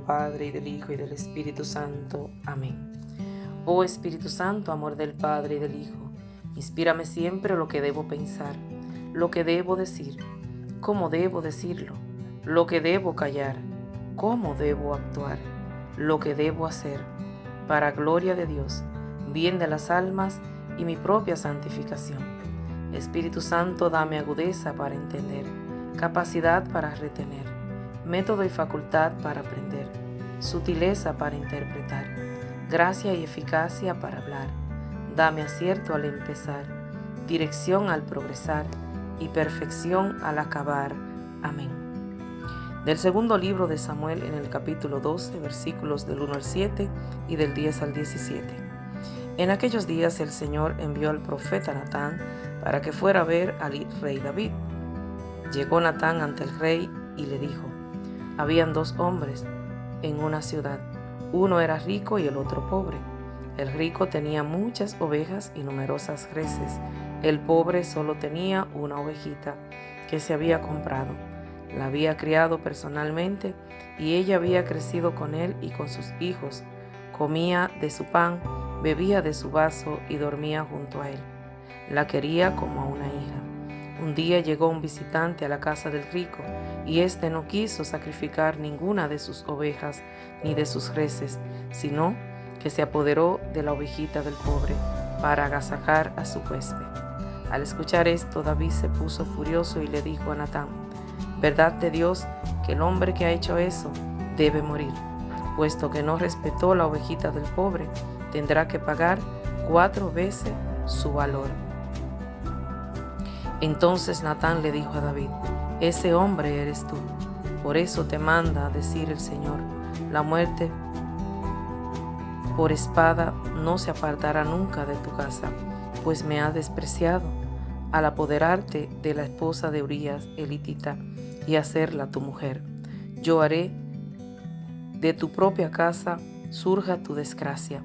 Padre, y del Hijo, y del Espíritu Santo. Amén. Oh Espíritu Santo, amor del Padre y del Hijo, inspírame siempre lo que debo pensar, lo que debo decir, cómo debo decirlo, lo que debo callar, cómo debo actuar, lo que debo hacer, para gloria de Dios, bien de las almas y mi propia santificación. Espíritu Santo, dame agudeza para entender, capacidad para retener, método y facultad para aprender, sutileza para interpretar, gracia y eficacia para hablar. Dame acierto al empezar, dirección al progresar y perfección al acabar. Amén. Del segundo libro de Samuel, en el capítulo 12, versículos del 1 al 7 y del 10 al 17. En aquellos días el Señor envió al profeta Natán para que fuera a ver al rey David. Llegó Natán ante el rey y le dijo: habían dos hombres en una ciudad. Uno era rico y el otro pobre. El rico tenía muchas ovejas y numerosas reses. El pobre solo tenía una ovejita que se había comprado. La había criado personalmente y ella había crecido con él y con sus hijos. Comía de su pan, bebía de su vaso y dormía junto a él. La quería como a una hija. Un día llegó un visitante a la casa del rico, y éste no quiso sacrificar ninguna de sus ovejas ni de sus reses, sino que se apoderó de la ovejita del pobre para agasajar a su huésped. Al escuchar esto, David se puso furioso y le dijo a Natán: verdad de Dios que el hombre que ha hecho eso debe morir, puesto que no respetó la ovejita del pobre, tendrá que pagar 4 veces su valor. Entonces Natán le dijo a David: ese hombre eres tú, por eso te manda a decir el Señor: la muerte por espada no se apartará nunca de tu casa, pues me has despreciado al apoderarte de la esposa de Urías elitita y hacerla tu mujer. Yo haré de tu propia casa surja tu desgracia,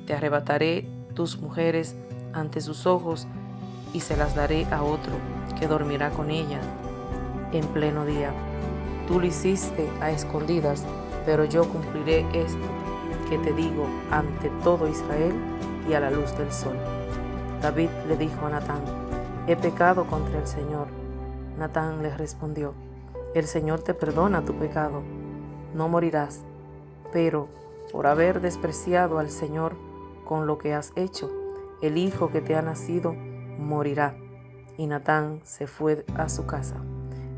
te arrebataré tus mujeres ante sus ojos y se las daré a otro que dormirá con ella en pleno día. Tú lo hiciste a escondidas, pero yo cumpliré esto que te digo ante todo Israel y a la luz del sol. David le dijo a Natán: he pecado contra el Señor. Natán le respondió: el Señor te perdona tu pecado, no morirás, pero por haber despreciado al Señor con lo que has hecho, el hijo que te ha nacido morirá. Y Natán se fue a su casa.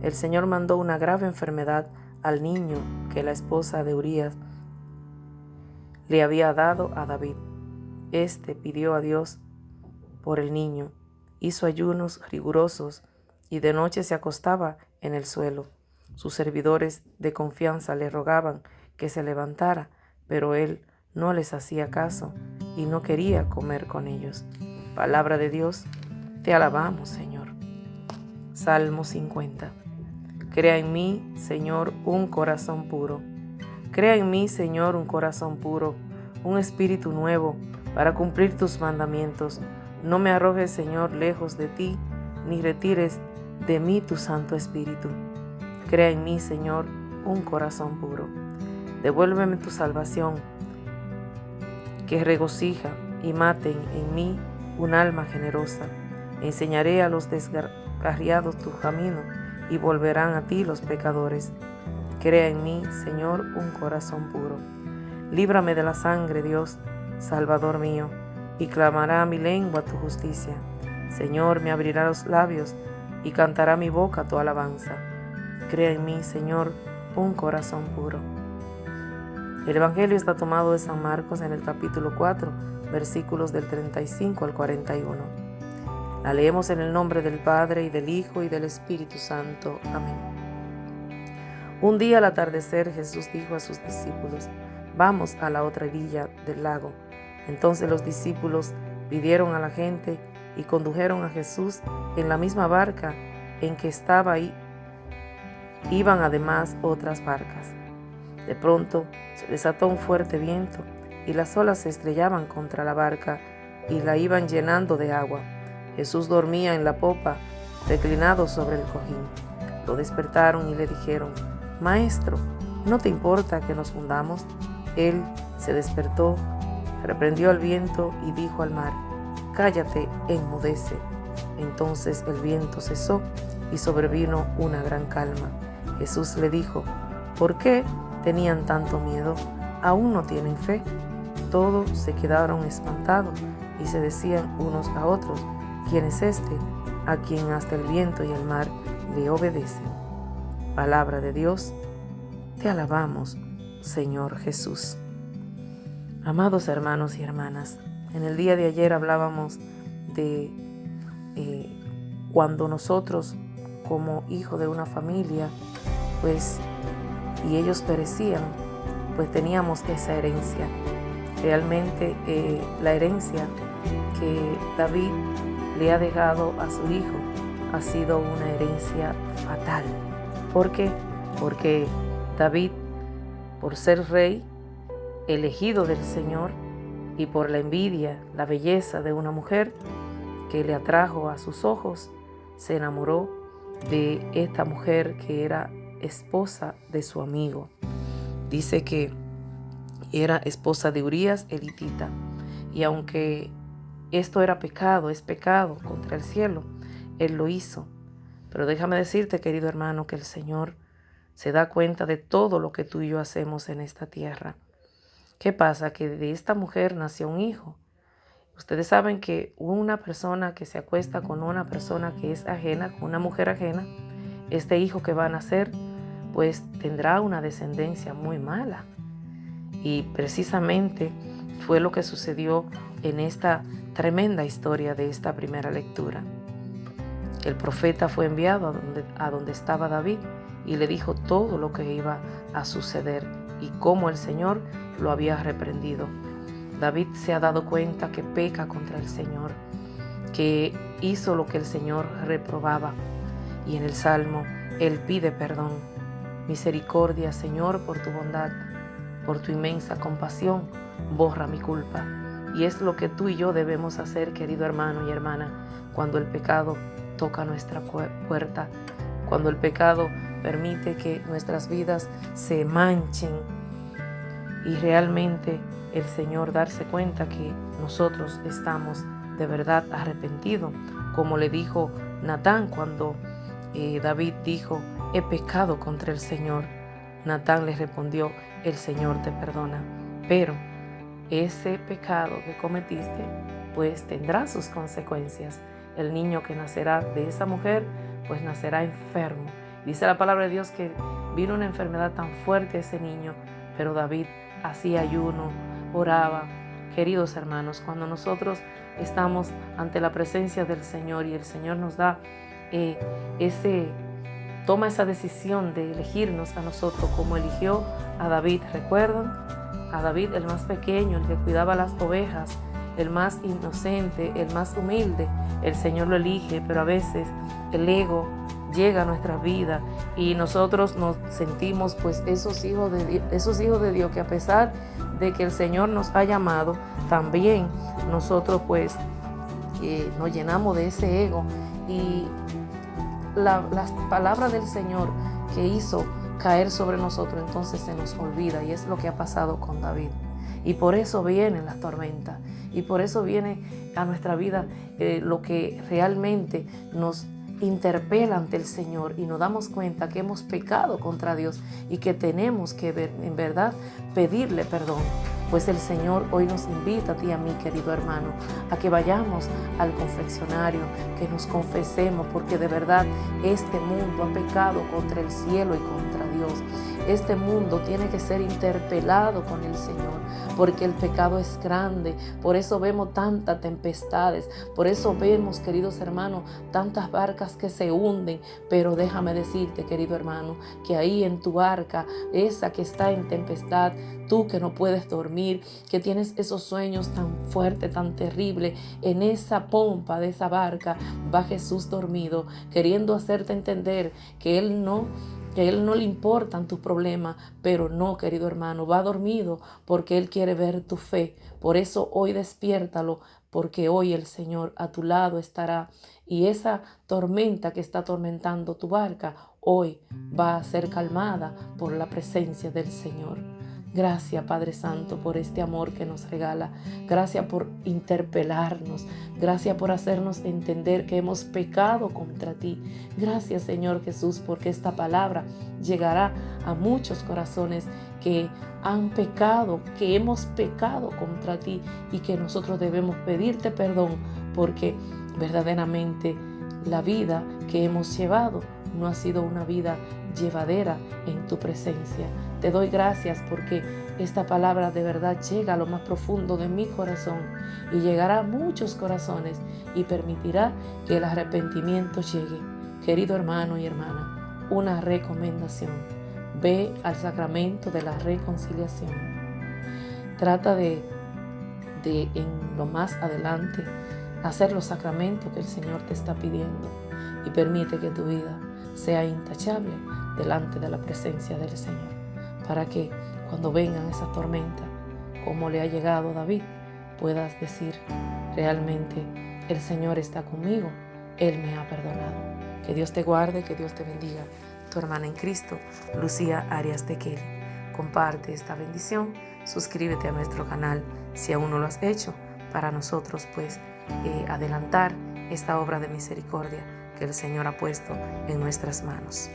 El Señor mandó una grave enfermedad al niño que la esposa de Urías le había dado a David. Este pidió a Dios por el niño, hizo ayunos rigurosos y de noche se acostaba en el suelo. Sus servidores de confianza le rogaban que se levantara, pero él no les hacía caso y no quería comer con ellos. Palabra de Dios. Te alabamos, Señor. Salmo 50. Crea en mí, Señor, un corazón puro. Crea en mí, Señor, un corazón puro, un espíritu nuevo para cumplir tus mandamientos. No me arrojes, Señor, lejos de ti, ni retires de mí tu Santo Espíritu. Crea en mí, Señor, un corazón puro. Devuélveme tu salvación, que regocija, y maten en mí un alma generosa. Enseñaré a los descarriados tu camino, y volverán a ti los pecadores. Crea en mí, Señor, un corazón puro. Líbrame de la sangre, Dios, Salvador mío, y clamará mi lengua tu justicia. Señor, me abrirá los labios, y cantará mi boca tu alabanza. Crea en mí, Señor, un corazón puro. El Evangelio está tomado de San Marcos en el capítulo 4, versículos del 35 al 41. La leemos en el nombre del Padre, y del Hijo, y del Espíritu Santo. Amén. Un día al atardecer, Jesús dijo a sus discípulos: vamos a la otra orilla del lago. Entonces los discípulos pidieron a la gente y condujeron a Jesús en la misma barca en que estaba ahí. Iban además otras barcas. De pronto se desató un fuerte viento y las olas se estrellaban contra la barca y la iban llenando de agua. Jesús dormía en la popa, reclinado sobre el cojín. Lo despertaron y le dijeron: Maestro, ¿no te importa que nos hundamos? Él se despertó, reprendió al viento y dijo al mar: cállate, enmudece. Entonces el viento cesó y sobrevino una gran calma. Jesús le dijo: ¿por qué tenían tanto miedo? ¿Aún no tienen fe? Todos se quedaron espantados y se decían unos a otros: ¿quién es este, a quien hasta el viento y el mar le obedecen? Palabra de Dios, te alabamos, Señor Jesús. Amados hermanos y hermanas, en el día de ayer hablábamos de cuando nosotros, como hijos de una familia, y ellos perecían, pues teníamos esa herencia. Realmente la herencia que David le ha dejado a su hijo ha sido una herencia fatal. ¿Por qué? Porque David, por ser rey, elegido del Señor, y por la envidia, la belleza de una mujer que le atrajo a sus ojos, se enamoró de esta mujer que era esposa de su amigo. Dice que era esposa de Urías elitita, y aunque esto era pecado, es pecado contra el cielo, él lo hizo. Pero déjame decirte, querido hermano, que el Señor se da cuenta de todo lo que tú y yo hacemos en esta tierra. ¿Qué pasa? Que de esta mujer nació un hijo. Ustedes saben que una persona que se acuesta con una persona que es ajena, con una mujer ajena, este hijo que va a nacer, pues tendrá una descendencia muy mala. Y precisamente fue lo que sucedió en esta tremenda historia de esta primera lectura. El profeta fue enviado a donde estaba David y le dijo todo lo que iba a suceder y cómo el Señor lo había reprendido. David se ha dado cuenta que peca contra el Señor, que hizo lo que el Señor reprobaba. Y en el Salmo, él pide perdón. Misericordia, Señor, por tu bondad, por tu inmensa compasión, borra mi culpa. Y es lo que tú y yo debemos hacer, querido hermano y hermana, cuando el pecado toca nuestra puerta, cuando el pecado permite que nuestras vidas se manchen y realmente el Señor darse cuenta que nosotros estamos de verdad arrepentidos, como le dijo Natán cuando David dijo: he pecado contra el Señor. Natán le respondió: el Señor te perdona, pero ese pecado que cometiste pues tendrá sus consecuencias. El niño que nacerá de esa mujer pues nacerá enfermo. Dice la palabra de Dios que vino una enfermedad tan fuerte a ese niño, pero David hacía ayuno, oraba. Queridos hermanos, cuando nosotros estamos ante la presencia del Señor y el Señor nos da toma esa decisión de elegirnos a nosotros como eligió a David. ¿Recuerdan? A David, el más pequeño, el que cuidaba las ovejas, el más inocente, el más humilde. El Señor lo elige, pero a veces el ego llega a nuestra vida y nosotros nos sentimos pues esos hijos de Dios que a pesar de que el Señor nos ha llamado, también nosotros pues nos llenamos de ese ego y las palabras del Señor que hizo caer sobre nosotros entonces se nos olvida, y es lo que ha pasado con David. Y por eso vienen las tormentas, y por eso viene a nuestra vida lo que realmente nos interpela ante el Señor y nos damos cuenta que hemos pecado contra Dios y que tenemos que en verdad pedirle perdón. Pues el Señor hoy nos invita a ti y a mí, querido hermano, a que vayamos al confesionario, que nos confesemos, porque de verdad este mundo ha pecado contra el cielo y contra Dios. Este mundo tiene que ser interpelado con el Señor, porque el pecado es grande. Por eso vemos tantas tempestades, por eso vemos, queridos hermanos, tantas barcas que se hunden. Pero déjame decirte, querido hermano, que ahí en tu barca, esa que está en tempestad, tú que no puedes dormir, que tienes esos sueños tan fuertes, tan terribles, en esa pompa de esa barca va Jesús dormido, queriendo hacerte entender que Él no le importan tus problemas, pero no, querido hermano, va dormido porque Él quiere ver tu fe. Por eso hoy despiértalo, porque hoy el Señor a tu lado estará y esa tormenta que está atormentando tu barca hoy va a ser calmada por la presencia del Señor. Gracias, Padre Santo, por este amor que nos regala. Gracias por interpelarnos. Gracias por hacernos entender que hemos pecado contra ti. Gracias, Señor Jesús, porque esta palabra llegará a muchos corazones que han pecado, que hemos pecado contra ti y que nosotros debemos pedirte perdón porque verdaderamente la vida que hemos llevado no ha sido una vida llevadera en tu presencia. Te doy gracias porque esta palabra de verdad llega a lo más profundo de mi corazón y llegará a muchos corazones y permitirá que el arrepentimiento llegue. Querido hermano y hermana, una recomendación: ve al sacramento de la reconciliación. Trata de en lo más adelante hacer los sacramentos que el Señor te está pidiendo y permite que tu vida sea intachable delante de la presencia del Señor, para que cuando vengan esas tormentas, como le ha llegado a David, puedas decir: realmente el Señor está conmigo, Él me ha perdonado. Que Dios te guarde, que Dios te bendiga. Tu hermana en Cristo, Lucía Arias de Kelly. Comparte esta bendición, suscríbete a nuestro canal si aún no lo has hecho, para nosotros adelantar esta obra de misericordia que el Señor ha puesto en nuestras manos.